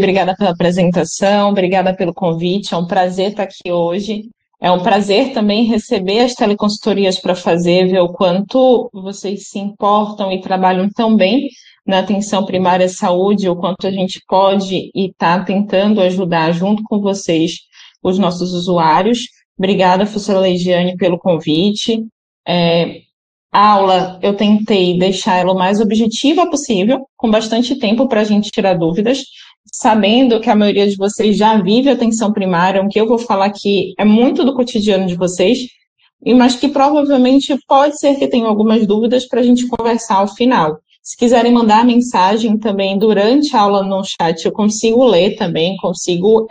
obrigada pela apresentação, obrigada pelo convite, é um prazer estar aqui hoje. É um prazer também receber as teleconsultorias para fazer, ver o quanto vocês se importam e trabalham tão bem na atenção primária à saúde, o quanto a gente pode e está tentando ajudar junto com vocês os nossos usuários. Obrigada, professora Leigiane, pelo convite. A aula, eu tentei deixar ela o mais objetiva possível, com bastante tempo para a gente tirar dúvidas, sabendo que a maioria de vocês já vive atenção primária, o que eu vou falar aqui é muito do cotidiano de vocês, mas que provavelmente pode ser que tenham algumas dúvidas para a gente conversar ao final. Se quiserem mandar mensagem também durante a aula no chat, eu consigo ler também, consigo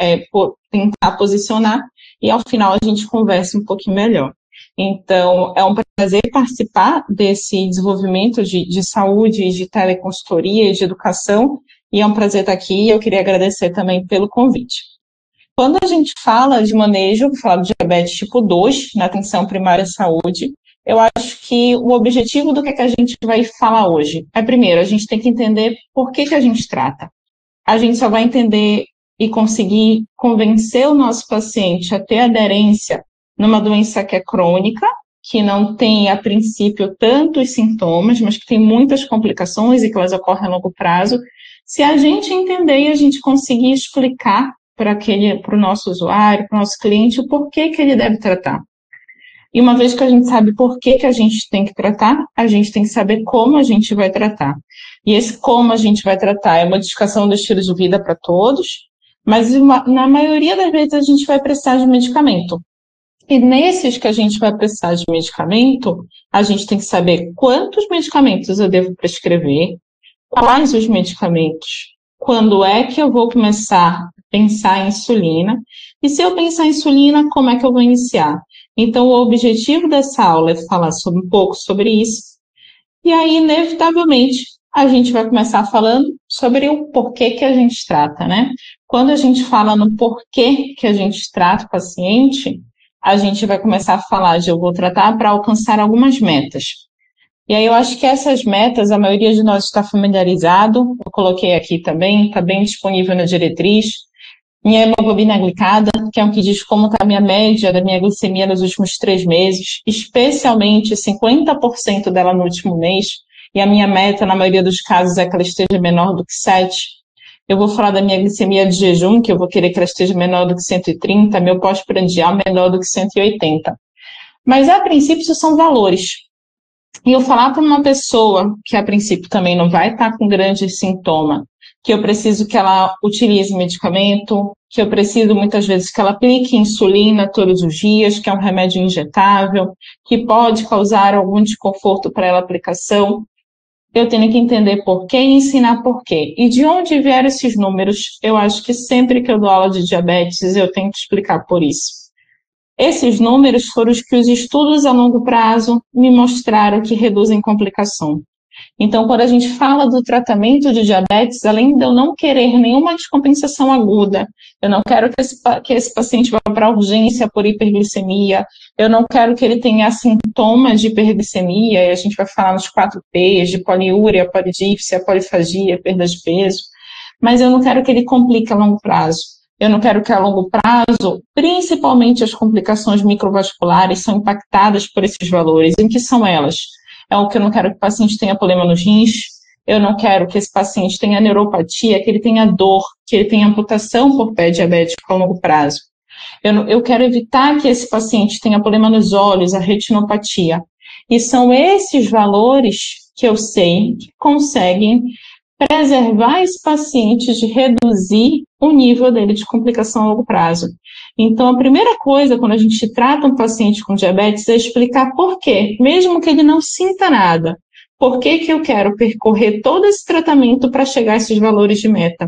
tentar posicionar, e ao final a gente conversa um pouquinho melhor. Então, é um prazer participar desse desenvolvimento de saúde, de teleconsultoria e de educação, e é um prazer estar aqui, e eu queria agradecer também pelo convite. Quando a gente fala de manejo, vou falar de diabetes tipo 2 na atenção primária à saúde, eu acho que o objetivo do que a gente vai falar hoje é, primeiro, a gente tem que entender por que a gente trata. A gente só vai entender e conseguir convencer o nosso paciente a ter aderência numa doença que é crônica, que não tem, a princípio, tantos sintomas, mas que tem muitas complicações e que elas ocorrem a longo prazo, se a gente entender e a gente conseguir explicar para o nosso usuário, para o nosso cliente, o porquê que ele deve tratar. E uma vez que a gente sabe por que a gente tem que tratar, a gente tem que saber como a gente vai tratar. E esse como a gente vai tratar é modificação do estilo de vida para todos, mas na maioria das vezes a gente vai precisar de medicamento. E nesses que a gente vai precisar de medicamento, a gente tem que saber quantos medicamentos eu devo prescrever, quais os medicamentos, quando é que eu vou começar a pensar em insulina, e se eu pensar em insulina, como é que eu vou iniciar? Então, o objetivo dessa aula é falar um pouco sobre isso, e aí, inevitavelmente, a gente vai começar falando sobre o porquê que a gente trata, né? Quando a gente fala no porquê que a gente trata o paciente, a gente vai começar a falar de eu vou tratar para alcançar algumas metas. E aí eu acho que essas metas, a maioria de nós está familiarizado, eu coloquei aqui também, está bem disponível na diretriz. Minha hemoglobina glicada, que é o que diz como está a minha média da minha glicemia nos últimos 3 meses, especialmente 50% dela no último mês, e a minha meta, na maioria dos casos, é que ela esteja menor do que 7. Eu vou falar da minha glicemia de jejum, que eu vou querer que ela esteja menor do que 130, meu pós-prandial menor do que 180. Mas, a princípio, isso são valores. E eu falar para uma pessoa que, a princípio, também não vai estar com grande sintoma, que eu preciso que ela utilize medicamento, que eu preciso, muitas vezes, que ela aplique insulina todos os dias, que é um remédio injetável, que pode causar algum desconforto para ela a aplicação, eu tenho que entender por quê e ensinar por quê. E de onde vieram esses números? Eu acho que sempre que eu dou aula de diabetes, eu tenho que explicar por isso. Esses números foram os que os estudos a longo prazo me mostraram que reduzem complicação. Então, quando a gente fala do tratamento de diabetes, além de eu não querer nenhuma descompensação aguda, eu não quero que esse paciente vá para a urgência por hiperglicemia, eu não quero que ele tenha sintomas de hiperglicemia, e a gente vai falar nos 4 P's, de poliúria, polidípsia, polifagia, perda de peso, mas eu não quero que ele complique a longo prazo. Eu não quero que a longo prazo, principalmente as complicações microvasculares, são impactadas por esses valores. Em que são elas? É o que eu não quero que o paciente tenha problema nos rins, eu não quero que esse paciente tenha neuropatia, que ele tenha dor, que ele tenha amputação por pé diabético a longo prazo. Eu quero evitar que esse paciente tenha problema nos olhos, a retinopatia. E são esses valores que eu sei que conseguem preservar esse paciente de reduzir o nível dele de complicação a longo prazo. Então, a primeira coisa, quando a gente trata um paciente com diabetes, é explicar por quê, mesmo que ele não sinta nada. Por que eu quero percorrer todo esse tratamento para chegar a esses valores de meta?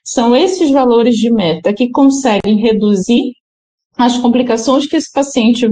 São esses valores de meta que conseguem reduzir as complicações que esse paciente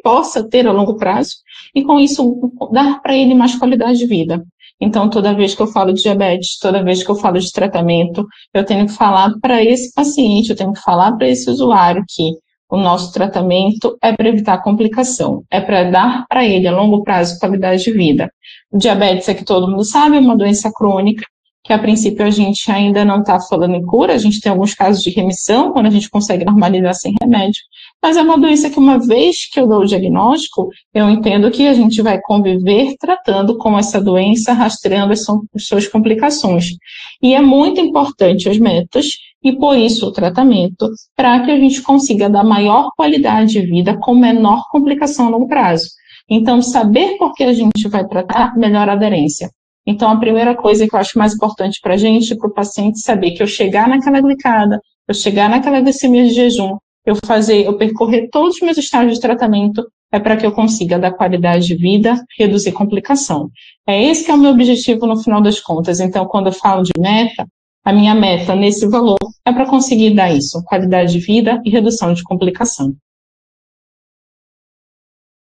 possa ter a longo prazo, e com isso dar para ele mais qualidade de vida. Então, toda vez que eu falo de diabetes, toda vez que eu falo de tratamento, eu tenho que falar para esse paciente, eu tenho que falar para esse usuário que o nosso tratamento é para evitar complicação, é para dar para ele a longo prazo qualidade de vida. O diabetes, é que todo mundo sabe, é uma doença crônica que a princípio a gente ainda não está falando em cura, a gente tem alguns casos de remissão, quando a gente consegue normalizar sem remédio, mas é uma doença que uma vez que eu dou o diagnóstico, eu entendo que a gente vai conviver tratando com essa doença, rastreando as suas complicações. E é muito importante as metas, e por isso o tratamento, para que a gente consiga dar maior qualidade de vida com menor complicação a longo prazo. Então, saber por que a gente vai tratar, melhora a aderência. Então, a primeira coisa que eu acho mais importante para a gente, para o paciente, saber que eu chegar naquela glicada, eu chegar naquela glicemia de jejum, eu percorrer todos os meus estágios de tratamento, é para que eu consiga dar qualidade de vida, reduzir complicação. É esse que é o meu objetivo no final das contas. Então, quando eu falo de meta, a minha meta nesse valor é para conseguir dar isso, qualidade de vida e redução de complicação.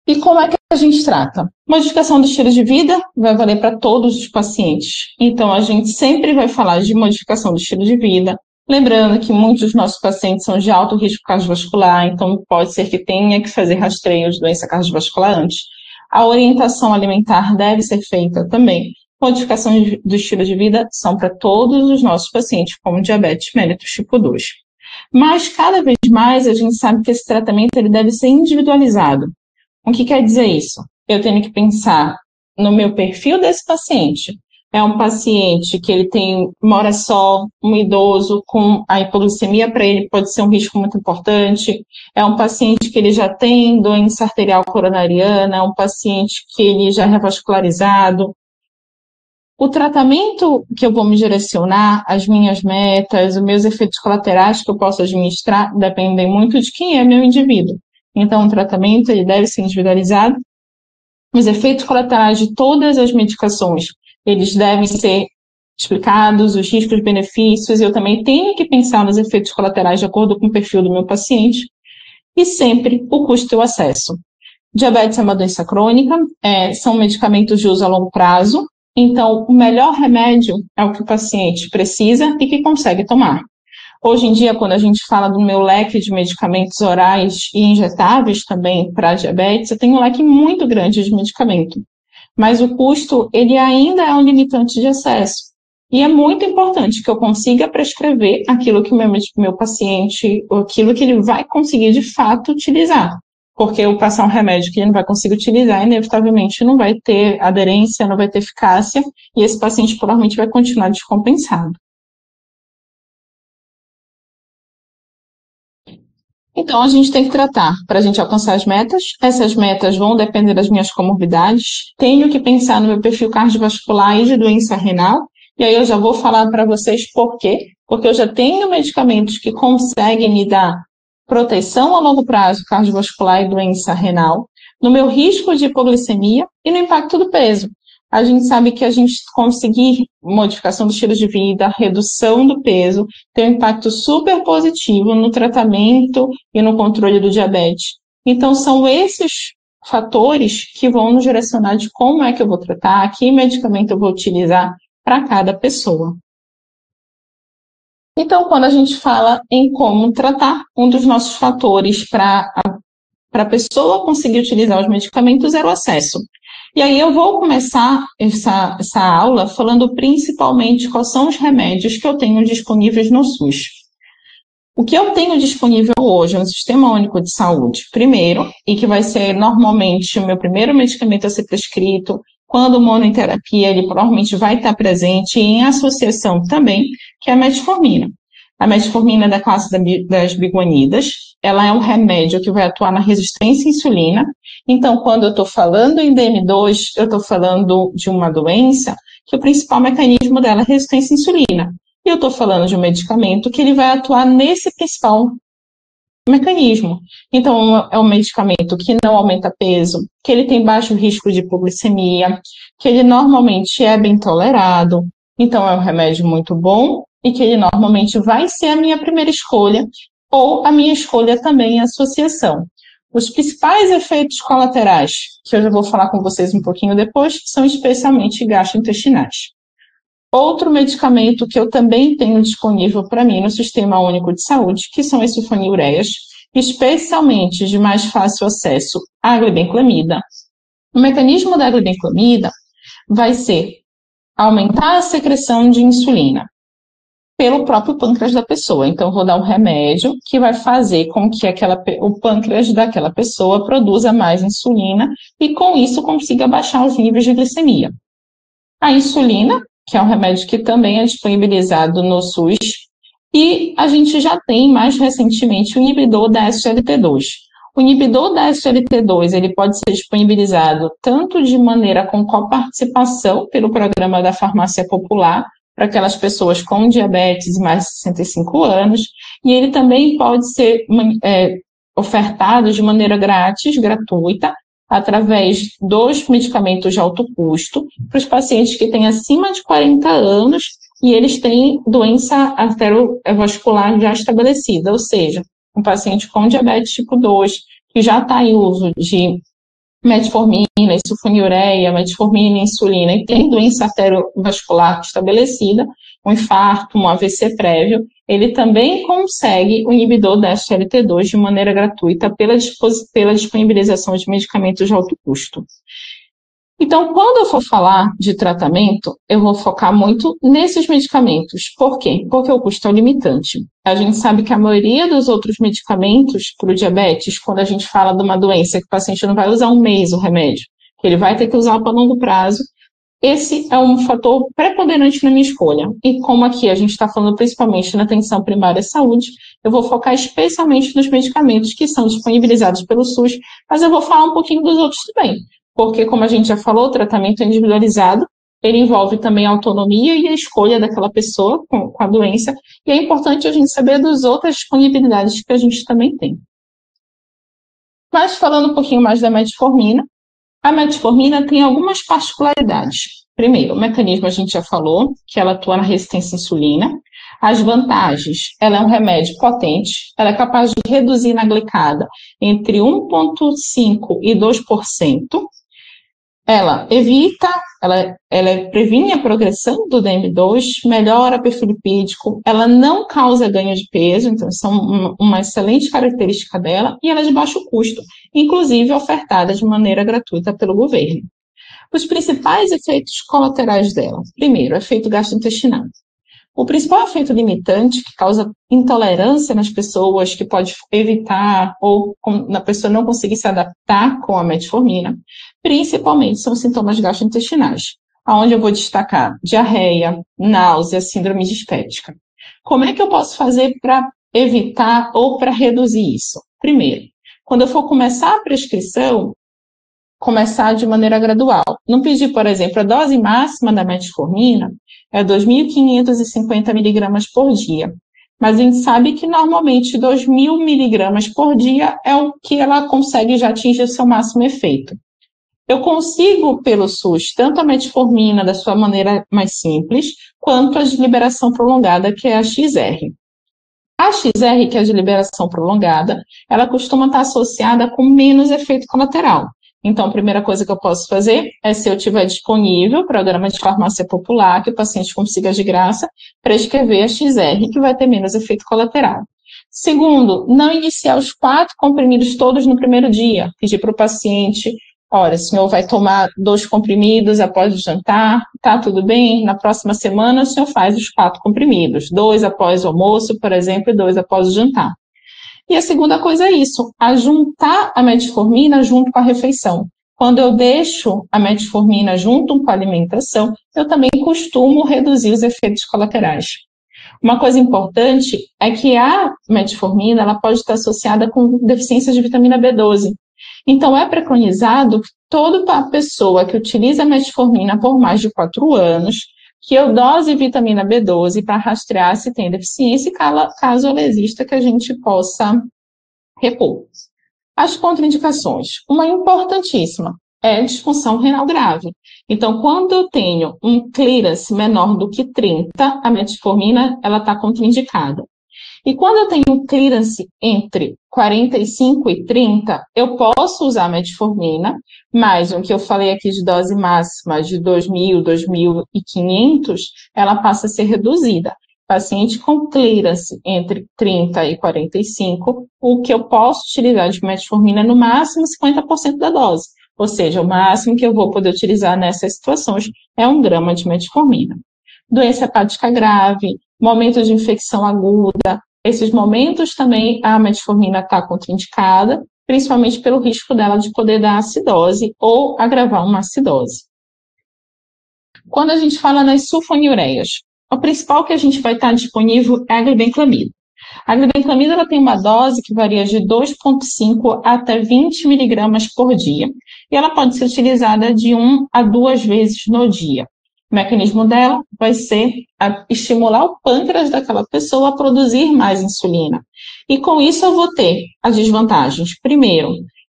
E como é que a gente trata? Modificação do estilo de vida vai valer para todos os pacientes. Então, a gente sempre vai falar de modificação do estilo de vida, lembrando que muitos dos nossos pacientes são de alto risco cardiovascular, então pode ser que tenha que fazer rastreio de doença cardiovascular antes. A orientação alimentar deve ser feita também. Modificação do estilo de vida são para todos os nossos pacientes com diabetes mellitus tipo 2. Mas, cada vez mais, a gente sabe que esse tratamento ele deve ser individualizado. O que quer dizer isso? Eu tenho que pensar no meu perfil desse paciente. É um paciente que ele mora só, um idoso com a hipoglicemia, para ele pode ser um risco muito importante. É um paciente que ele já tem doença arterial coronariana, é um paciente que ele já é revascularizado. O tratamento que eu vou me direcionar, as minhas metas, os meus efeitos colaterais que eu posso administrar, dependem muito de quem é meu indivíduo. Então, o tratamento ele deve ser individualizado. Os efeitos colaterais de todas as medicações, eles devem ser explicados, os riscos e benefícios. Eu também tenho que pensar nos efeitos colaterais de acordo com o perfil do meu paciente. E sempre o custo e o acesso. Diabetes é uma doença crônica, são medicamentos de uso a longo prazo. Então, o melhor remédio é o que o paciente precisa e que consegue tomar. Hoje em dia, quando a gente fala do meu leque de medicamentos orais e injetáveis também para diabetes, eu tenho um leque muito grande de medicamento. Mas o custo, ele ainda é um limitante de acesso. E é muito importante que eu consiga prescrever aquilo que o meu paciente, ou aquilo que ele vai conseguir de fato utilizar. Porque eu passar um remédio que ele não vai conseguir utilizar, inevitavelmente não vai ter aderência, não vai ter eficácia, e esse paciente provavelmente vai continuar descompensado. Então, a gente tem que tratar para a gente alcançar as metas. Essas metas vão depender das minhas comorbidades. Tenho que pensar no meu perfil cardiovascular e de doença renal. E aí eu já vou falar para vocês por quê. Porque eu já tenho medicamentos que conseguem me dar proteção a longo prazo cardiovascular e doença renal, no meu risco de hipoglicemia e no impacto do peso. A gente sabe que a gente conseguir modificação do estilo de vida, redução do peso, tem um impacto super positivo no tratamento e no controle do diabetes. Então, são esses fatores que vão nos direcionar de como é que eu vou tratar, que medicamento eu vou utilizar para cada pessoa. Então, quando a gente fala em como tratar, um dos nossos fatores para a pessoa conseguir utilizar os medicamentos era o acesso. E aí eu vou começar essa aula falando principalmente quais são os remédios que eu tenho disponíveis no SUS. O que eu tenho disponível hoje no Sistema Único de Saúde, primeiro, e que vai ser normalmente o meu primeiro medicamento a ser prescrito, quando monoterapia, ele provavelmente vai estar presente, e em associação também, que é a metformina. A metformina é da classe das biguanidas, ela é um remédio que vai atuar na resistência à insulina. Então, quando eu estou falando em DM2, eu estou falando de uma doença que o principal mecanismo dela é a resistência à insulina. E eu estou falando de um medicamento que ele vai atuar nesse principal mecanismo. Então, é um medicamento que não aumenta peso, que ele tem baixo risco de hipoglicemia, que ele normalmente é bem tolerado. Então, é um remédio muito bom e que ele normalmente vai ser a minha primeira escolha ou a minha escolha também em associação. Os principais efeitos colaterais, que eu já vou falar com vocês um pouquinho depois, são especialmente gastrointestinais. Outro medicamento que eu também tenho disponível para mim no Sistema Único de Saúde, que são as sulfonilureias, especialmente de mais fácil acesso, a glibenclamida. O mecanismo da glibenclamida vai ser aumentar a secreção de insulina pelo próprio pâncreas da pessoa. Então, vou dar um remédio que vai fazer com que o pâncreas daquela pessoa produza mais insulina e, com isso, consiga baixar os níveis de glicemia. A insulina, que é um remédio que também é disponibilizado no SUS, e a gente já tem, mais recentemente, o inibidor da SGLT2. O inibidor da SGLT2 ele pode ser disponibilizado tanto de maneira com coparticipação pelo programa da farmácia popular, para aquelas pessoas com diabetes e mais de 65 anos, e ele também pode ser ofertado de maneira grátis, gratuita, através dos medicamentos de alto custo, para os pacientes que têm acima de 40 anos e eles têm doença arteriovascular já estabelecida, ou seja, um paciente com diabetes tipo 2, que já está em uso de metformina, sulfonilureia, metformina, insulina, e tem doença arteriovascular estabelecida, um infarto, um AVC prévio, ele também consegue o inibidor da SGLT2 de maneira gratuita pela disponibilização de medicamentos de alto custo. Então, quando eu for falar de tratamento, eu vou focar muito nesses medicamentos. Por quê? Porque o custo é o limitante. A gente sabe que a maioria dos outros medicamentos para o diabetes, quando a gente fala de uma doença que o paciente não vai usar um mês o remédio, que ele vai ter que usar para longo prazo, esse é um fator preponderante na minha escolha. E como aqui a gente está falando principalmente na atenção primária à saúde, eu vou focar especialmente nos medicamentos que são disponibilizados pelo SUS, mas eu vou falar um pouquinho dos outros também. Porque, como a gente já falou, o tratamento individualizado, ele envolve também a autonomia e a escolha daquela pessoa com a doença, e é importante a gente saber das outras disponibilidades que a gente também tem. Mas, falando um pouquinho mais da metformina, a metformina tem algumas particularidades. Primeiro, o mecanismo a gente já falou, que ela atua na resistência à insulina. As vantagens, ela é um remédio potente, ela é capaz de reduzir na glicada entre 1,5% e 2%. Ela evita, ela previne a progressão do DM2, melhora o perfil lipídico, ela não causa ganho de peso, então isso é uma excelente característica dela, e ela é de baixo custo, inclusive ofertada de maneira gratuita pelo governo. Os principais efeitos colaterais dela. Primeiro, efeito gastrointestinal. O principal efeito limitante, que causa intolerância nas pessoas, que pode evitar ou na pessoa não conseguir se adaptar com a metformina, principalmente são sintomas gastrointestinais, onde eu vou destacar diarreia, náusea, síndrome dispéptica. Como é que eu posso fazer para evitar ou para reduzir isso? Primeiro, quando eu for começar a prescrição, começar de maneira gradual. Não pedir, por exemplo, a dose máxima da metformina é 2.550 miligramas por dia. Mas a gente sabe que normalmente 2.000 miligramas por dia é o que ela consegue já atingir o seu máximo efeito. Eu consigo, pelo SUS, tanto a metformina da sua maneira mais simples, quanto a de liberação prolongada, que é a XR. A XR, que é a de liberação prolongada, ela costuma estar associada com menos efeito colateral. Então, a primeira coisa que eu posso fazer é, se eu tiver disponível o programa de farmácia popular, que o paciente consiga de graça, prescrever a XR, que vai ter menos efeito colateral. Segundo, não iniciar os 4 comprimidos todos no primeiro dia. Pedir para o paciente, olha, o senhor vai tomar 2 comprimidos após o jantar, tá tudo bem? Na próxima semana o senhor faz os 4 comprimidos, 2 após o almoço, por exemplo, e 2 após o jantar. E a segunda coisa é isso, juntar a metformina junto com a refeição. Quando eu deixo a metformina junto com a alimentação, eu também costumo reduzir os efeitos colaterais. Uma coisa importante é que a metformina ela pode estar associada com deficiências de vitamina B12. Então, é preconizado que toda pessoa que utiliza a metformina por mais de 4 anos, que eu dose vitamina B12 para rastrear se tem deficiência e caso ela exista, que a gente possa repor. As contraindicações. Uma importantíssima é a disfunção renal grave. Então, quando eu tenho um clearance menor do que 30, a metformina ela está contraindicada. E quando eu tenho um clearance entre 45 e 30, eu posso usar a metformina, mas o que eu falei aqui de dose máxima de 2.000, 2.500, ela passa a ser reduzida. Paciente com clearance entre 30 e 45, o que eu posso utilizar de metformina é no máximo 50% da dose. Ou seja, o máximo que eu vou poder utilizar nessas situações é 1 grama de metformina. Doença hepática grave, momentos de infecção aguda, esses momentos também a metformina está contraindicada, principalmente pelo risco dela de poder dar acidose ou agravar uma acidose. Quando a gente fala nas sulfonilureias, o principal que a gente vai estar disponível é a glibenclamida. A glibenclamida ela tem uma dose que varia de 2,5 até 20 miligramas por dia, e ela pode ser utilizada de 1 a 2 vezes no dia. O mecanismo dela vai ser estimular o pâncreas daquela pessoa a produzir mais insulina. E com isso eu vou ter as desvantagens. Primeiro,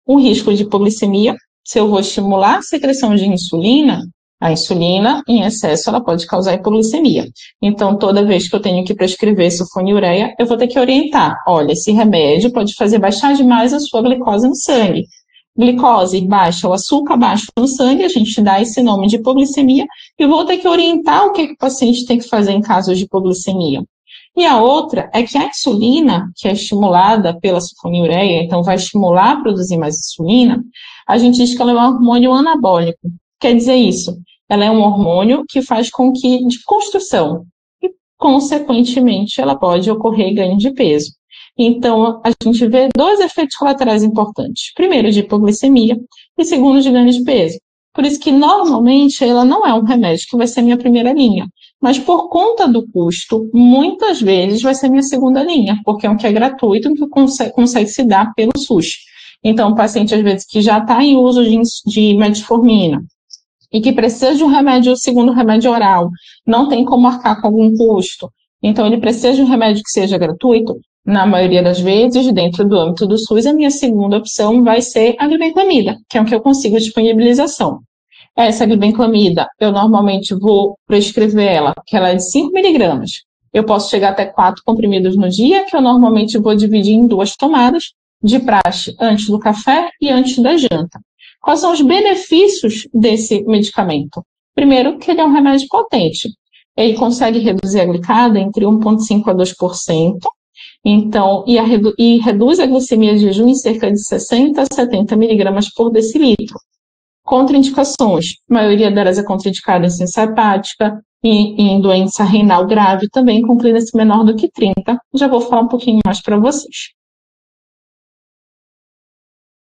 um risco de hipoglicemia. Se eu vou estimular a secreção de insulina, a insulina em excesso ela pode causar hipoglicemia. Então, toda vez que eu tenho que prescrever sulfonilureia, eu vou ter que orientar. Olha, esse remédio pode fazer baixar demais a sua glicose no sangue. Glicose baixa, o açúcar baixo no sangue, a gente dá esse nome de hipoglicemia e vou ter que orientar o que o paciente tem que fazer em caso de hipoglicemia. E a outra é que a insulina, que é estimulada pela sulfonilureia, então vai estimular a produzir mais insulina, a gente diz que ela é um hormônio anabólico. Quer dizer isso? Ela é um hormônio que faz com que, de construção, e consequentemente ela pode ocorrer ganho de peso. Então, a gente vê 2 efeitos colaterais importantes. Primeiro, de hipoglicemia e segundo, de ganho de peso. Por isso que, normalmente, ela não é um remédio que vai ser minha primeira linha. Mas, por conta do custo, muitas vezes vai ser minha segunda linha, porque é um que é gratuito, que consegue se dar pelo SUS. Então, o paciente, às vezes, que já está em uso de metformina e que precisa de um remédio, o segundo remédio oral, não tem como arcar com algum custo. Então, ele precisa de um remédio que seja gratuito. Na maioria das vezes, dentro do âmbito do SUS, a minha segunda opção vai ser a glibenclamida, que é o que eu consigo disponibilização. Essa glibenclamida, eu normalmente vou prescrever ela, que ela é de 5 miligramas. Eu posso chegar até 4 comprimidos no dia, que eu normalmente vou dividir em 2 tomadas, de praxe antes do café e antes da janta. Quais são os benefícios desse medicamento? Primeiro, que ele é um remédio potente. Ele consegue reduzir a glicada entre 1,5% a 2%, então, e reduz a glicemia de jejum em cerca de 60 a 70 miligramas por decilitro. Contraindicações, a maioria delas é contraindicada em insuficiência hepática e em doença renal grave, também com clearance menor do que 30. Já vou falar um pouquinho mais para vocês.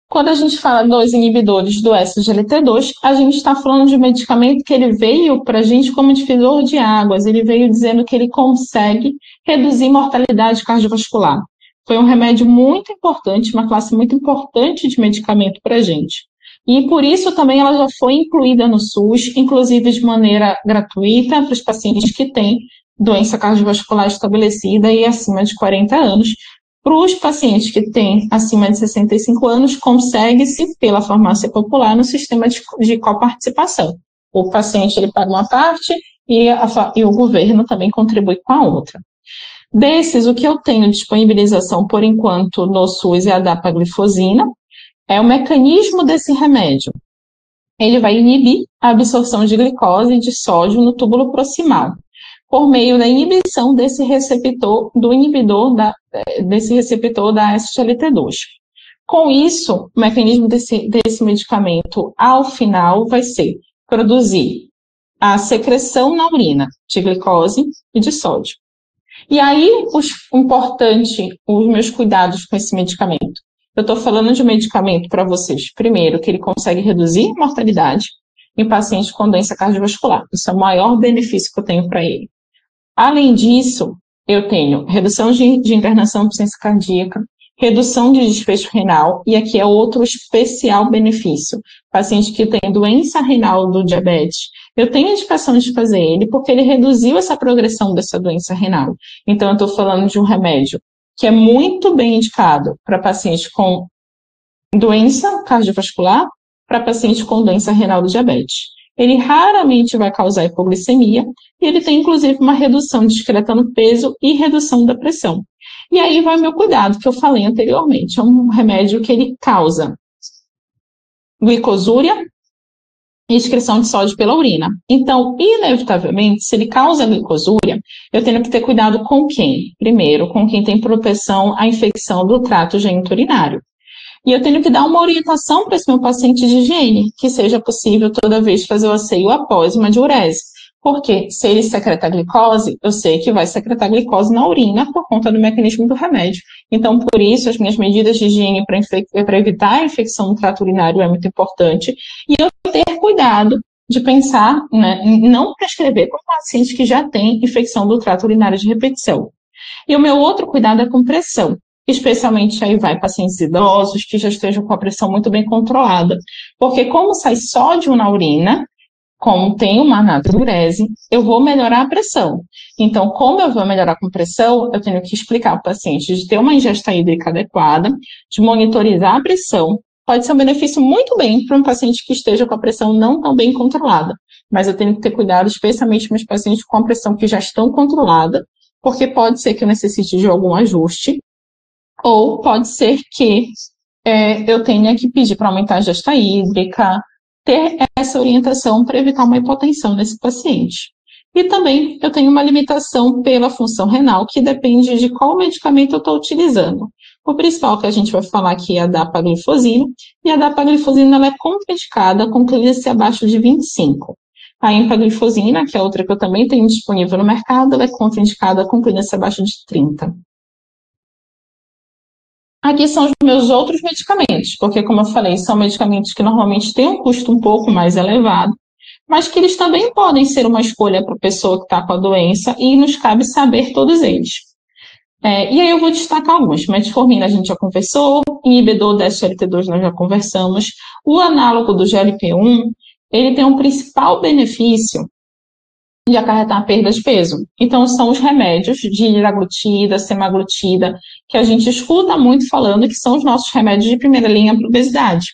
Quando a gente fala dos inibidores do SGLT2, a gente está falando de um medicamento que ele veio para a gente como divisor de águas, ele veio dizendo que ele consegue reduzir mortalidade cardiovascular. Foi um remédio muito importante, uma classe muito importante de medicamento para a gente. E por isso também ela já foi incluída no SUS, inclusive de maneira gratuita para os pacientes que têm doença cardiovascular estabelecida e acima de 40 anos. Para os pacientes que têm acima de 65 anos, consegue-se, pela farmácia popular, no sistema de coparticipação. O paciente ele paga uma parte e o governo também contribui com a outra. Desses, o que eu tenho disponibilização, por enquanto, no SUS é a dapaglifosina. É o mecanismo desse remédio. Ele vai inibir a absorção de glicose e de sódio no túbulo proximal, por meio da inibição desse receptor, desse receptor da SGLT2. Com isso, o mecanismo desse medicamento, ao final, vai ser produzir a secreção na urina de glicose e de sódio. E aí, os meus cuidados com esse medicamento. Eu estou falando de um medicamento para vocês, primeiro, que ele consegue reduzir a mortalidade em pacientes com doença cardiovascular. Isso é o maior benefício que eu tenho para ele. Além disso, eu tenho redução de internação por insuficiência cardíaca, redução de desfecho renal, e aqui é outro especial benefício. Paciente que tem doença renal do diabetes, eu tenho indicação de fazer ele porque ele reduziu essa progressão dessa doença renal. Então, eu estou falando de um remédio que é muito bem indicado para paciente com doença cardiovascular, para paciente com doença renal do diabetes. Ele raramente vai causar hipoglicemia e ele tem, inclusive, uma redução discreta no peso e redução da pressão. E aí vai o meu cuidado, que eu falei anteriormente. É um remédio que ele causa glicosúria e excreção de sódio pela urina. Então, inevitavelmente, se ele causa glicosúria, eu tenho que ter cuidado com quem? Primeiro, com quem tem propensão à infecção do trato geniturinário. E eu tenho que dar uma orientação para esse meu paciente de higiene, que seja possível toda vez fazer o asseio após uma diurese. Porque se ele secreta glicose, eu sei que vai secretar glicose na urina por conta do mecanismo do remédio. Então, por isso, as minhas medidas de higiene para evitar a infecção no trato urinário é muito importante. E eu ter cuidado de pensar, né, em não prescrever para um paciente que já tem infecção do trato urinário de repetição. E o meu outro cuidado é com pressão, especialmente aí vai pacientes idosos que já estejam com a pressão muito bem controlada, porque como sai sódio na urina, como tem uma anaturese, eu vou melhorar a pressão. Então, como eu vou melhorar com pressão, eu tenho que explicar para o paciente de ter uma ingesta hídrica adequada, de monitorizar a pressão. Pode ser um benefício muito bem para um paciente que esteja com a pressão não tão bem controlada, mas eu tenho que ter cuidado, especialmente meus pacientes com a pressão que já estão controlada, porque pode ser que eu necessite de algum ajuste, ou pode ser que eu tenha que pedir para aumentar a ingesta hídrica, ter essa orientação para evitar uma hipotensão nesse paciente. E também eu tenho uma limitação pela função renal, que depende de qual medicamento eu estou utilizando. O principal que a gente vai falar aqui é a dapaglifosina, e a dapaglifosina ela é contraindicada com clínice abaixo de 25. A empaglifosina, que é outra que eu também tenho disponível no mercado, ela é contraindicada com clínice abaixo de 30. Aqui são os meus outros medicamentos, porque, como eu falei, são medicamentos que normalmente têm um custo um pouco mais elevado, mas que eles também podem ser uma escolha para a pessoa que está com a doença e nos cabe saber todos eles. E aí eu vou destacar alguns. Metformina a gente já conversou, inibidor da SGLT2 nós já conversamos. O análogo do GLP-1, ele tem um principal benefício de acarretar a perda de peso. Então, são os remédios de liraglutida, semaglutida, que a gente escuta muito falando que são os nossos remédios de primeira linha para obesidade.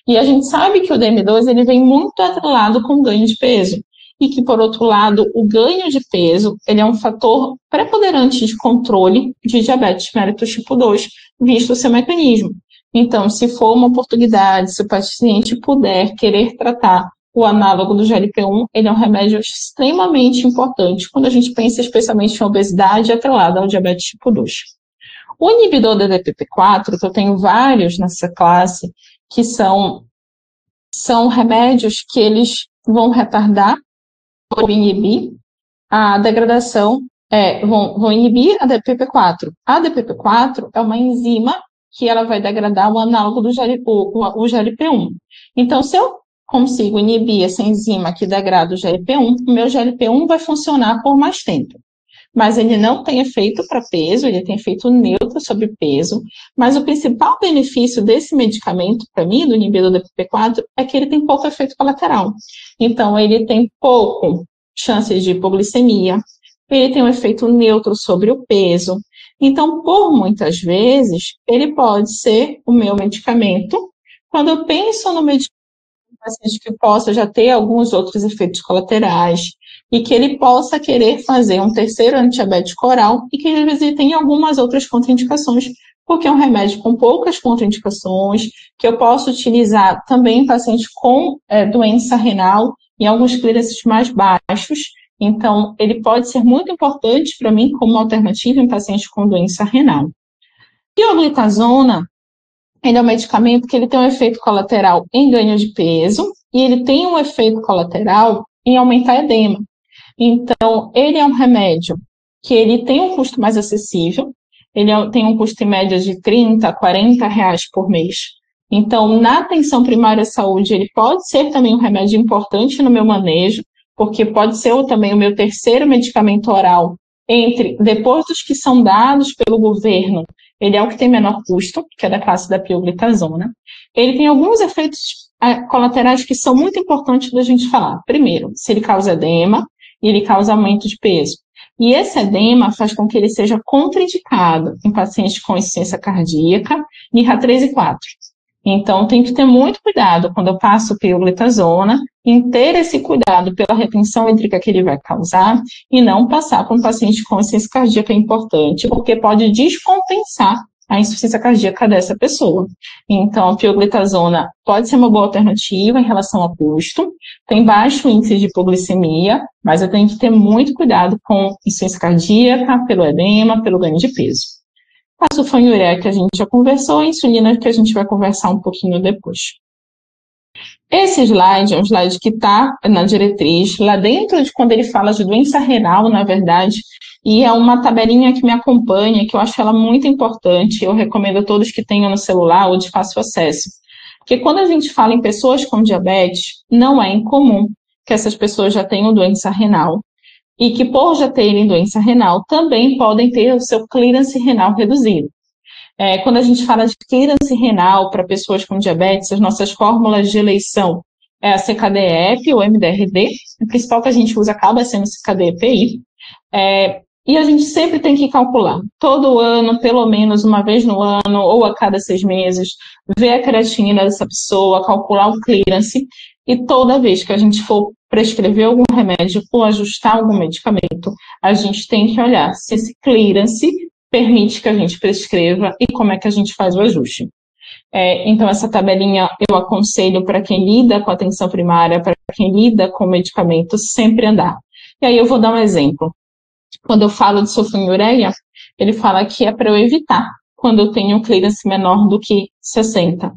E a gente sabe que o DM2 ele vem muito atrelado com o ganho de peso. E que, por outro lado, o ganho de peso ele é um fator preponderante de controle de diabetes mellitus tipo 2, visto o seu mecanismo. Então, se for uma oportunidade, se o paciente puder querer tratar o análogo do GLP-1, ele é um remédio extremamente importante quando a gente pensa especialmente em obesidade atrelada ao diabetes tipo 2. O inibidor da DPP-4, que eu tenho vários nessa classe, que são remédios que eles vão retardar ou inibir a degradação, vão inibir a DPP-4. A DPP-4 é uma enzima que ela vai degradar o análogo do o GLP-1. Então, se eu consigo inibir essa enzima que degrada o GLP-1, o meu GLP-1 vai funcionar por mais tempo. Mas ele não tem efeito para peso, ele tem efeito neutro sobre peso, mas o principal benefício desse medicamento, para mim, do inibidor da PP4, é que ele tem pouco efeito colateral. Então, ele tem pouco chances de hipoglicemia, ele tem um efeito neutro sobre o peso. Então, por muitas vezes, ele pode ser o meu medicamento. Quando eu penso no medicamento, paciente que possa já ter alguns outros efeitos colaterais e que ele possa querer fazer um terceiro antidiabético oral e que às vezes ele tenha algumas outras contraindicações, porque é um remédio com poucas contraindicações, que eu posso utilizar também em pacientes com doença renal, em alguns clearances mais baixos. Então, ele pode ser muito importante para mim como alternativa em pacientes com doença renal. E a glitazona, ele é um medicamento que ele tem um efeito colateral em ganho de peso e ele tem um efeito colateral em aumentar edema. Então, ele é um remédio que ele tem um custo mais acessível, ele tem um custo em média de 30, 40 reais por mês. Então, na atenção primária à saúde, ele pode ser também um remédio importante no meu manejo, porque pode ser também o meu terceiro medicamento oral, depois dos que são dados pelo governo, ele é o que tem menor custo, que é da classe da pioglitazona. Ele tem alguns efeitos colaterais que são muito importantes da gente falar. Primeiro, se ele causa edema, e ele causa aumento de peso. E esse edema faz com que ele seja contraindicado em pacientes com insuficiência cardíaca, NIRA3 e 4. Então, tem que ter muito cuidado quando eu passo pioglitazona, em ter esse cuidado pela retenção hídrica que ele vai causar e não passar para um paciente com insuficiência cardíaca importante, porque pode descompensar a insuficiência cardíaca dessa pessoa. Então, a pioglitazona pode ser uma boa alternativa em relação ao custo, tem baixo índice de hipoglicemia, mas eu tenho que ter muito cuidado com insuficiência cardíaca, pelo edema, pelo ganho de peso. A sulfonilureia que a gente já conversou, a insulina que a gente vai conversar um pouquinho depois. Esse slide é um slide que está na diretriz, lá dentro de quando ele fala de doença renal, na verdade, e é uma tabelinha que me acompanha, que eu acho ela muito importante, eu recomendo a todos que tenham no celular ou de fácil acesso. Porque quando a gente fala em pessoas com diabetes, não é incomum que essas pessoas já tenham doença renal, e que por já terem doença renal, também podem ter o seu clearance renal reduzido. Quando a gente fala de clearance renal para pessoas com diabetes, as nossas fórmulas de eleição é a CKD-EPI ou MDRD, o principal que a gente usa acaba sendo o CKD-EPI, e a gente sempre tem que calcular, todo ano, pelo menos uma vez no ano, ou a cada 6 meses, ver a creatinina dessa pessoa, calcular o clearance, e toda vez que a gente for prescrever algum remédio ou ajustar algum medicamento, a gente tem que olhar se esse clearance permite que a gente prescreva e como é que a gente faz o ajuste. Então, essa tabelinha eu aconselho para quem lida com atenção primária, para quem lida com medicamento, sempre andar. E aí eu vou dar um exemplo. Quando eu falo de sulfonilureia, ele fala que é para eu evitar quando eu tenho um clearance menor do que 60.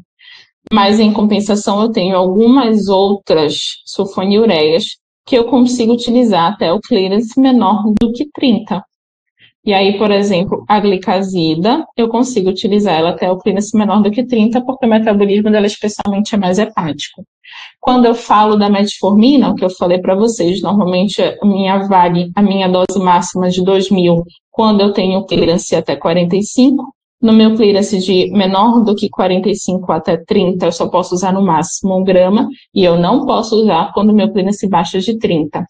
Mas, em compensação, eu tenho algumas outras sulfonilureias que eu consigo utilizar até o clearance menor do que 30. E aí, por exemplo, a glicazida, eu consigo utilizar ela até o clearance menor do que 30, porque o metabolismo dela especialmente é mais hepático. Quando eu falo da metformina, o que eu falei para vocês, normalmente a minha dose máxima de 2.000, quando eu tenho clearance até 45, no meu clearance de menor do que 45 até 30, eu só posso usar no máximo 1 grama, e eu não posso usar quando o meu clearance baixa de 30.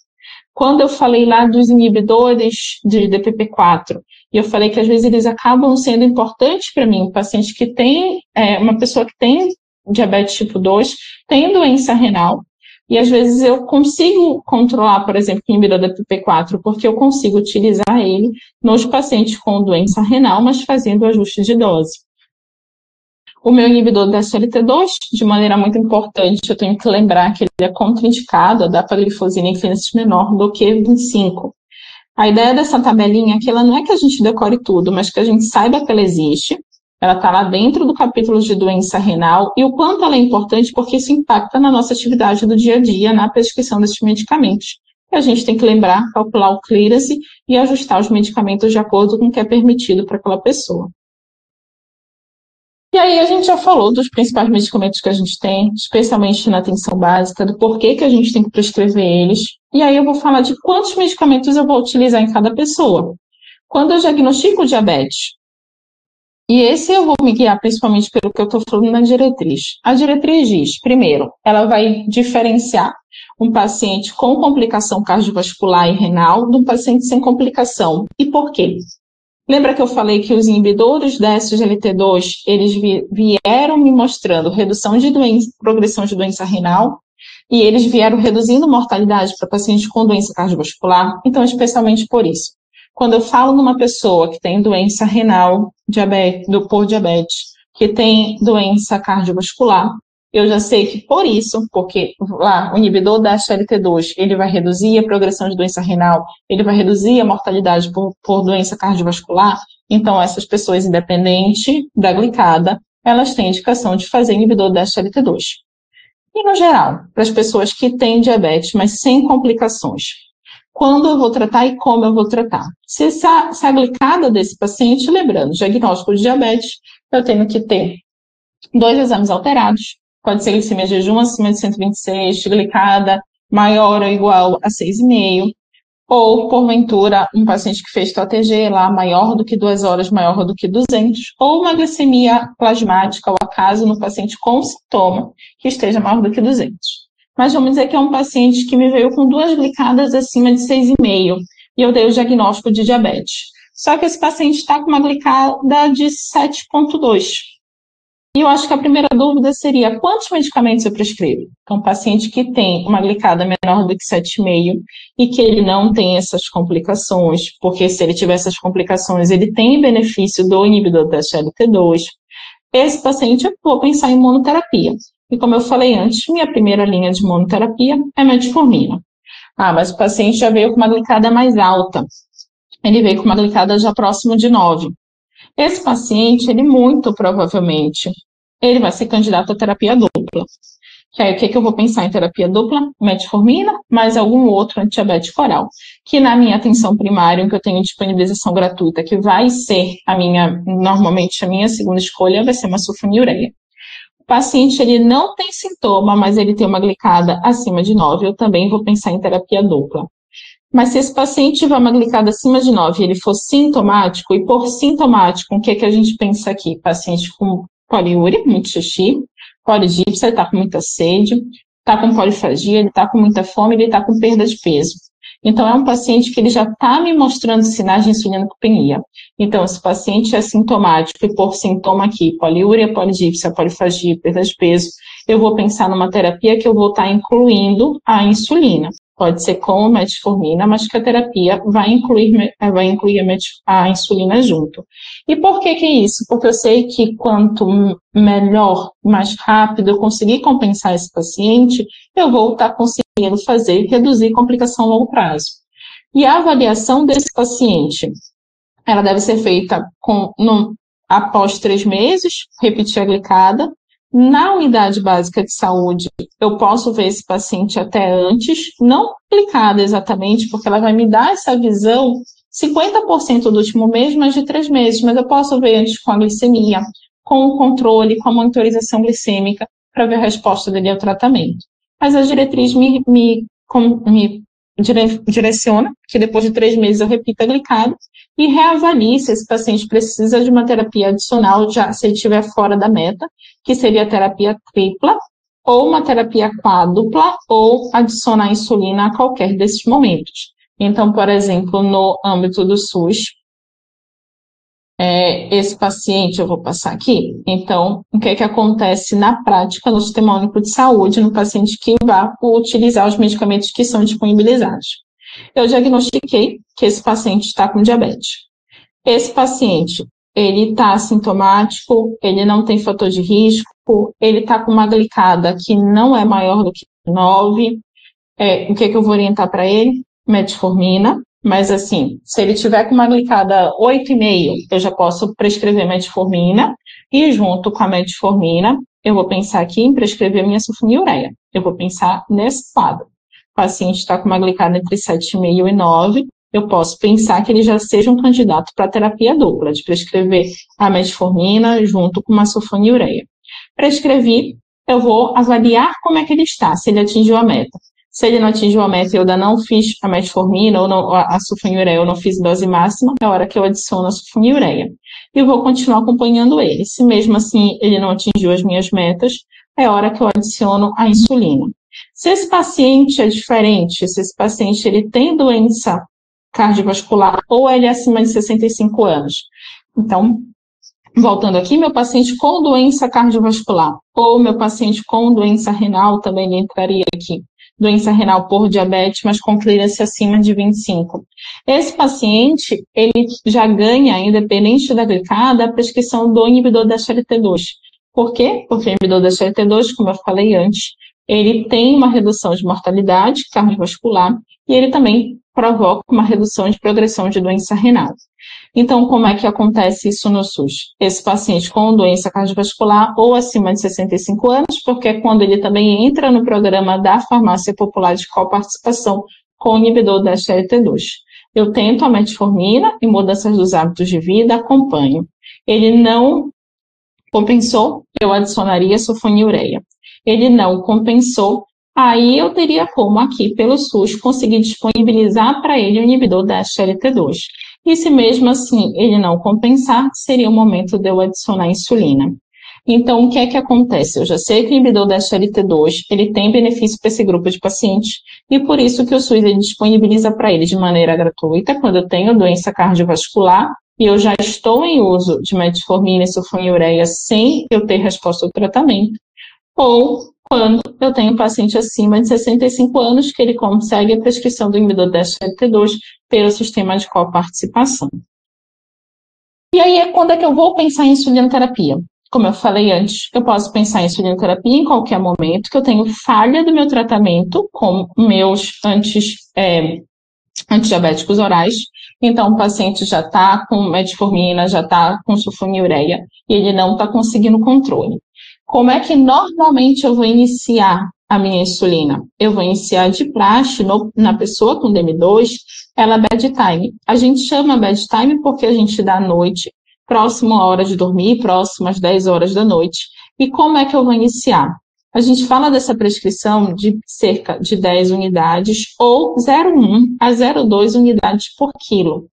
Quando eu falei lá dos inibidores de DPP-4, e eu falei que às vezes eles acabam sendo importantes para mim, um paciente que tem, uma pessoa que tem diabetes tipo 2, tem doença renal, e às vezes eu consigo controlar, por exemplo, o inibidor da DPP-4, porque eu consigo utilizar ele nos pacientes com doença renal, mas fazendo ajuste de dose. O meu inibidor da SLT2, de maneira muito importante, eu tenho que lembrar que ele é contraindicado, a dapaglifosina em clearance menor do que 25. A ideia dessa tabelinha é que ela não é que a gente decore tudo, mas que a gente saiba que ela existe, ela está lá dentro do capítulo de doença renal, e o quanto ela é importante porque isso impacta na nossa atividade do dia a dia, na prescrição desses medicamentos. E a gente tem que lembrar, calcular o clearance e ajustar os medicamentos de acordo com o que é permitido para aquela pessoa. E aí a gente já falou dos principais medicamentos que a gente tem, especialmente na atenção básica, do porquê que a gente tem que prescrever eles. E aí eu vou falar de quantos medicamentos eu vou utilizar em cada pessoa. Quando eu diagnostico o diabetes, e esse eu vou me guiar principalmente pelo que eu estou falando na diretriz. A diretriz diz, primeiro, ela vai diferenciar um paciente com complicação cardiovascular e renal de um paciente sem complicação. E por quê? Lembra que eu falei que os inibidores da SGLT2, eles vieram me mostrando redução de doença, progressão de doença renal, e eles vieram reduzindo mortalidade para pacientes com doença cardiovascular, então especialmente por isso. Quando eu falo numa pessoa que tem doença renal, por diabetes, que tem doença cardiovascular, eu já sei que por isso, porque lá o inibidor da SGLT2, ele vai reduzir a progressão de doença renal, ele vai reduzir a mortalidade por doença cardiovascular, então essas pessoas, independente da glicada, elas têm indicação de fazer inibidor da SGLT2. E no geral, para as pessoas que têm diabetes, mas sem complicações, quando eu vou tratar e como eu vou tratar? Se a glicada desse paciente, lembrando, diagnóstico de diabetes, eu tenho que ter 2 exames alterados, pode ser glicemia de jejum acima de 126, glicada maior ou igual a 6,5, ou, porventura, um paciente que fez TOTG lá maior do que 2 horas, maior do que 200, ou uma glicemia plasmática, ou acaso, no paciente com sintoma que esteja maior do que 200. Mas vamos dizer que é um paciente que me veio com 2 glicadas acima de 6,5, e eu dei o diagnóstico de diabetes. Só que esse paciente está com uma glicada de 7,2. E eu acho que a primeira dúvida seria, quantos medicamentos eu prescrevo? Então, um paciente que tem uma glicada menor do que 7,5 e que ele não tem essas complicações, porque se ele tiver essas complicações, ele tem benefício do inibidor da SGLT2. Esse paciente, eu vou pensar em monoterapia. E como eu falei antes, minha primeira linha de monoterapia é metformina. Ah, mas o paciente já veio com uma glicada mais alta. Ele veio com uma glicada já próximo de 9. Esse paciente, ele muito provavelmente, ele vai ser candidato à terapia dupla. Que aí, o que eu vou pensar em terapia dupla? Metformina, mais algum outro antidiabético oral. Que na minha atenção primária, em que eu tenho disponibilização gratuita, que vai ser normalmente a minha segunda escolha, vai ser uma sulfonilureia. O paciente, ele não tem sintoma, mas ele tem uma glicada acima de 9, eu também vou pensar em terapia dupla. Mas se esse paciente tiver uma glicada acima de 9 e ele for sintomático, e por sintomático, o que a gente pensa aqui? Paciente com poliúria, muito xixi, polidipsia, ele está com muita sede, está com polifagia, ele está com muita fome, ele está com perda de peso. Então, é um paciente que ele já está me mostrando sinais de insulinopenia. Então, se o paciente é sintomático e por sintoma aqui, poliúria, polidipsia, polifagia, perda de peso, eu vou pensar numa terapia que eu vou estar incluindo a insulina. Pode ser com metformina, mas que a terapia vai incluir a insulina junto. E por que é isso? Porque eu sei que quanto melhor, mais rápido eu conseguir compensar esse paciente, eu vou estar conseguindo fazer e reduzir complicação a longo prazo. E a avaliação desse paciente, ela deve ser feita após 3 meses, repetir a glicada. Na unidade básica de saúde, eu posso ver esse paciente até antes, não aplicada exatamente, porque ela vai me dar essa visão 50% do último mês, mais de 3 meses, mas eu posso ver antes com a glicemia, com o controle, com a monitorização glicêmica, para ver a resposta dele ao tratamento. Mas a diretriz me direciona que depois de 3 meses eu repita a glicada e reavalie se esse paciente precisa de uma terapia adicional, já se ele estiver fora da meta, que seria a terapia tripla, ou uma terapia quádrupla, ou adicionar insulina a qualquer desses momentos. Então, por exemplo, no âmbito do SUS, esse paciente, eu vou passar aqui, então, o que acontece na prática no Sistema Único de Saúde, no paciente que vai utilizar os medicamentos que são disponibilizados? Eu diagnostiquei que esse paciente está com diabetes. Esse paciente, ele está assintomático, ele não tem fator de risco, ele está com uma glicada que não é maior do que 9. O que eu vou orientar para ele? Metformina, mas assim, se ele tiver com uma glicada 8,5, eu já posso prescrever metformina, e junto com a metformina, eu vou pensar aqui em prescrever minha sulfonilureia. Eu vou pensar nesse quadro. O paciente está com uma glicada entre 7,5 e 9, eu posso pensar que ele já seja um candidato para terapia dupla, de prescrever a metformina junto com uma sulfonilureia. Prescrevi, eu vou avaliar como é que ele está, se ele atingiu a meta. Se ele não atingiu a meta e eu ainda não fiz a metformina ou não, a sulfonilureia, eu não fiz dose máxima, é a hora que eu adiciono a sulfonilureia. E vou continuar acompanhando ele. Se mesmo assim ele não atingiu as minhas metas, é a hora que eu adiciono a insulina. Se esse paciente é diferente, se esse paciente ele tem doença cardiovascular ou ele é acima de 65 anos. Então, voltando aqui, meu paciente com doença cardiovascular ou meu paciente com doença renal também entraria aqui. Doença renal por diabetes, mas com clearance acima de 25. Esse paciente, ele já ganha, independente da glicada, a prescrição do inibidor da SGLT2. Por quê? Porque o inibidor da SGLT2, como eu falei antes, ele tem uma redução de mortalidade cardiovascular e ele também provoca uma redução de progressão de doença renal. Então, como é que acontece isso no SUS? Esse paciente com doença cardiovascular ou acima de 65 anos, porque é quando ele também entra no programa da farmácia popular de coparticipação com o inibidor da SGLT2. Eu tento a metformina e mudanças dos hábitos de vida, acompanho. Ele não compensou, eu adicionaria sulfonilureia. Ele não compensou, aí eu teria como aqui pelo SUS conseguir disponibilizar para ele o inibidor da SGLT2. E se mesmo assim ele não compensar, seria o momento de eu adicionar insulina. Então, o que é que acontece? Eu já sei que o inibidor da SGLT2, ele tem benefício para esse grupo de pacientes, e por isso que o SUS ele disponibiliza para ele de maneira gratuita, quando eu tenho doença cardiovascular, e eu já estou em uso de metformina e sulfonilureia sem eu ter resposta ao tratamento, ou quando eu tenho um paciente acima de 65 anos que ele consegue a prescrição do inibidor da SGLT2 pelo sistema de coparticipação. E aí é quando é que eu vou pensar em insulinoterapia? Como eu falei antes, eu posso pensar em insulinoterapia em qualquer momento que eu tenho falha do meu tratamento com meus antidiabéticos orais. Então, o paciente já está com metformina, já está com sulfonilureia, e ele não está conseguindo controle. Como é que normalmente eu vou iniciar a minha insulina? Eu vou iniciar de praxe na pessoa com DM2, ela bedtime. A gente chama bedtime porque a gente dá à noite, próximo à hora de dormir, próximo às 10 horas da noite. E como é que eu vou iniciar? A gente fala dessa prescrição de cerca de 10 unidades ou 0,1 a 0,2 unidades por quilo.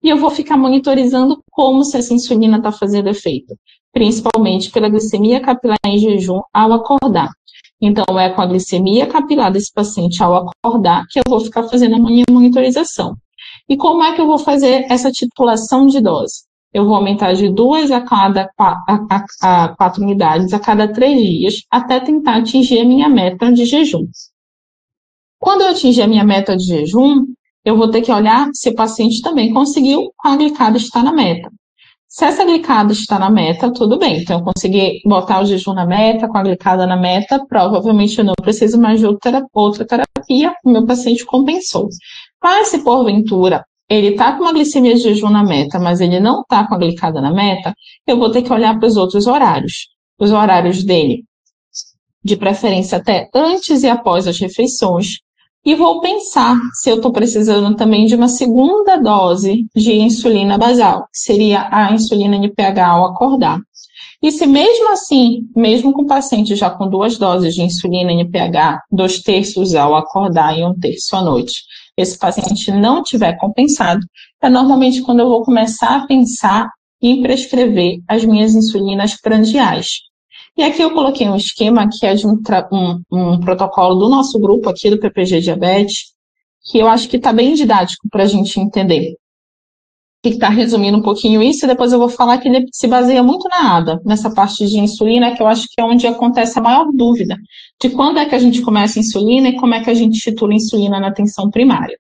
E eu vou ficar monitorizando como se essa insulina está fazendo efeito, principalmente pela glicemia capilar em jejum ao acordar. Então, é com a glicemia capilar desse paciente ao acordar que eu vou ficar fazendo a minha monitorização. E como é que eu vou fazer essa titulação de dose? Eu vou aumentar de 2 a 4 unidades a cada 3 dias, até tentar atingir a minha meta de jejum. Quando eu atingir a minha meta de jejum, eu vou ter que olhar se o paciente também conseguiu, a glicada está na meta. Se essa glicada está na meta, tudo bem. Então, eu consegui botar o jejum na meta, com a glicada na meta, provavelmente eu não preciso mais de outra terapia, o meu paciente compensou. Mas se porventura ele está com uma glicemia de jejum na meta, mas ele não está com a glicada na meta, eu vou ter que olhar para os outros horários. Os horários dele, de preferência até antes e após as refeições, e vou pensar se eu estou precisando também de uma segunda dose de insulina basal, que seria a insulina NPH ao acordar. E se mesmo assim, mesmo com o paciente já com 2 doses de insulina NPH, 2/3 ao acordar e 1/3 à noite, esse paciente não tiver compensado, é normalmente quando eu vou começar a pensar em prescrever as minhas insulinas prandiais. E aqui eu coloquei um esquema que é de um protocolo do nosso grupo aqui do PPG Diabetes, que eu acho que está bem didático para a gente entender. Que está resumindo um pouquinho isso, e depois eu vou falar que ele se baseia muito na ADA, nessa parte de insulina, que eu acho que é onde acontece a maior dúvida, de quando é que a gente começa a insulina e como é que a gente titula insulina na atenção primária.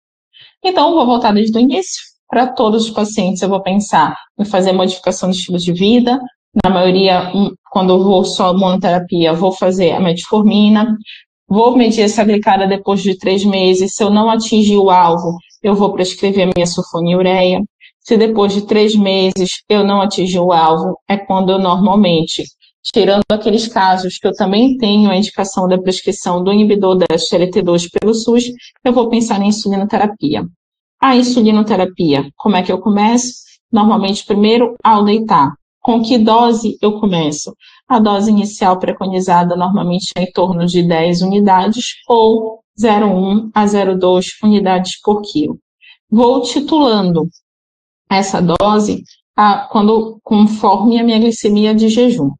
Então, eu vou voltar desde o início. Para todos os pacientes, eu vou pensar em fazer modificação de estilo de vida. Na maioria, quando eu vou só monoterapia, vou fazer a metformina. Vou medir essa glicada depois de 3 meses. Se eu não atingir o alvo, eu vou prescrever a minha sulfonilureia. Se depois de 3 meses eu não atingir o alvo, é quando eu normalmente, tirando aqueles casos que eu também tenho a indicação da prescrição do inibidor da SGLT2 pelo SUS, eu vou pensar em insulinoterapia. A insulinoterapia, como é que eu começo? Normalmente, primeiro, ao deitar. Com que dose eu começo? A dose inicial preconizada normalmente é em torno de 10 unidades ou 0,1 a 0,2 unidades por quilo. Vou titulando essa dose conforme a minha glicemia de jejum.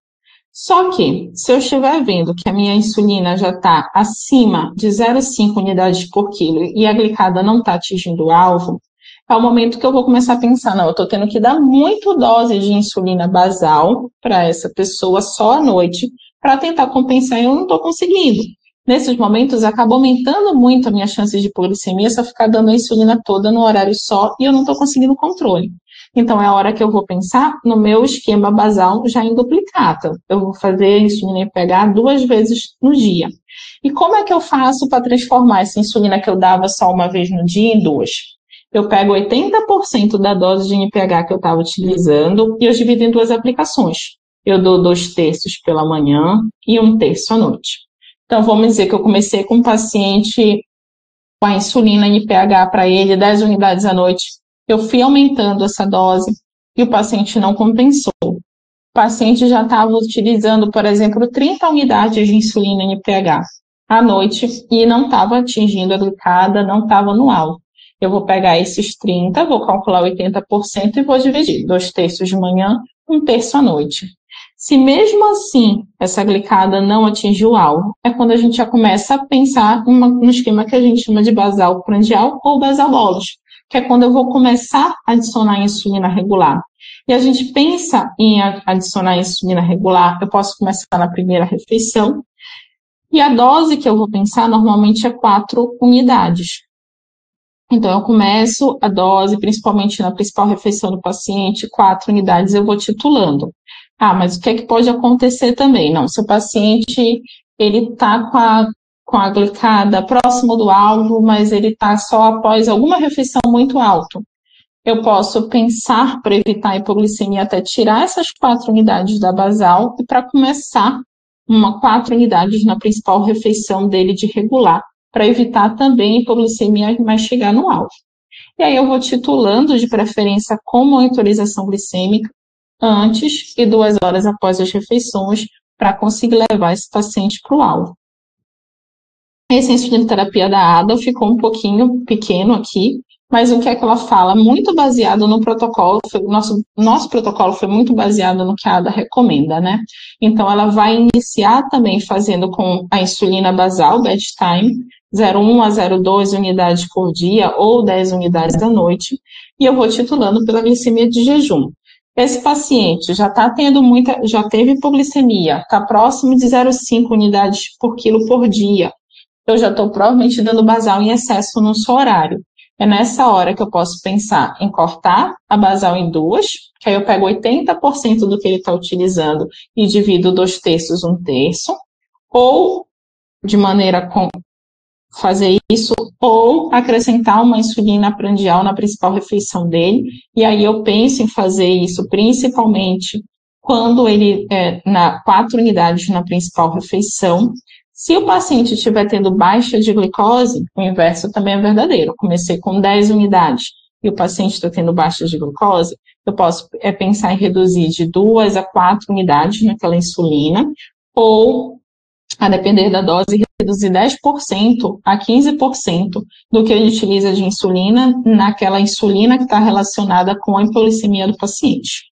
Só que, se eu estiver vendo que a minha insulina já está acima de 0,5 unidades por quilo e a glicada não está atingindo o alvo, é o momento que eu vou começar a pensar, não, eu estou tendo que dar muito dose de insulina basal para essa pessoa só à noite, para tentar compensar e eu não estou conseguindo. Nesses momentos, acaba aumentando muito a minha chance de hipoglicemia se eu ficar dando a insulina toda no horário só e eu não estou conseguindo controle. Então, é a hora que eu vou pensar no meu esquema basal já em duplicata. Eu vou fazer a insulina NPH 2 vezes no dia. E como é que eu faço para transformar essa insulina que eu dava só uma vez no dia em 2? Eu pego 80% da dose de NPH que eu estava utilizando e eu divido em 2 aplicações. Eu dou 2/3 pela manhã e 1/3 à noite. Então, vamos dizer que eu comecei com um paciente com a insulina NPH para ele, 10 unidades à noite. Eu fui aumentando essa dose e o paciente não compensou. O paciente já estava utilizando, por exemplo, 30 unidades de insulina NPH à noite e não estava atingindo a glicada, não estava no alvo. Eu vou pegar esses 30, vou calcular 80% e vou dividir 2/3 de manhã, 1/3 à noite. Se mesmo assim essa glicada não atingir o alvo, é quando a gente já começa a pensar no esquema que a gente chama de basal prandial ou basal bolus, que é quando eu vou começar a adicionar insulina regular. E a gente pensa em adicionar insulina regular, eu posso começar na primeira refeição, e a dose que eu vou pensar normalmente é 4 unidades. Então, eu começo a dose, principalmente na principal refeição do paciente, 4 unidades eu vou titulando. Ah, mas o que é que pode acontecer também? Não, se o paciente ele está com a glicada próximo do alvo, mas ele está só após alguma refeição muito alta. eu posso pensar para evitar a hipoglicemia até tirar essas 4 unidades da basal e para começar 4 unidades na principal refeição dele de regular, para evitar também a hipoglicemia, mas chegar no alvo. E aí eu vou titulando, de preferência com monitorização glicêmica, antes e 2 horas após as refeições, para conseguir levar esse paciente para o alvo. Essa insulinoterapia da ADA ficou um pouquinho pequeno aqui, mas o que é que ela fala? Muito baseado no protocolo, nosso protocolo foi muito baseado no que a ADA recomenda, né? Então, ela vai iniciar também fazendo com a insulina basal, bedtime, 0,1 a 0,2 unidades por dia ou 10 unidades à noite, e eu vou titulando pela glicemia de jejum. Esse paciente já teve hipoglicemia, está próximo de 0,5 unidades por quilo por dia. Eu já estou provavelmente dando basal em excesso no seu horário. É nessa hora que eu posso pensar em cortar a basal em 2, que aí eu pego 80% do que ele está utilizando e divido 2/3, 1/3, ou de maneira com fazer isso, ou acrescentar uma insulina prandial na principal refeição dele, e aí eu penso em fazer isso principalmente quando ele 4 unidades na principal refeição. Se o paciente estiver tendo baixa de glicose, o inverso também é verdadeiro. Comecei com 10 unidades e o paciente está tendo baixa de glicose, eu posso pensar em reduzir de 2 a 4 unidades naquela insulina, ou, a depender da dose, reduzir 10% a 15% do que ele utiliza de insulina naquela insulina que está relacionada com a hipoglicemia do paciente.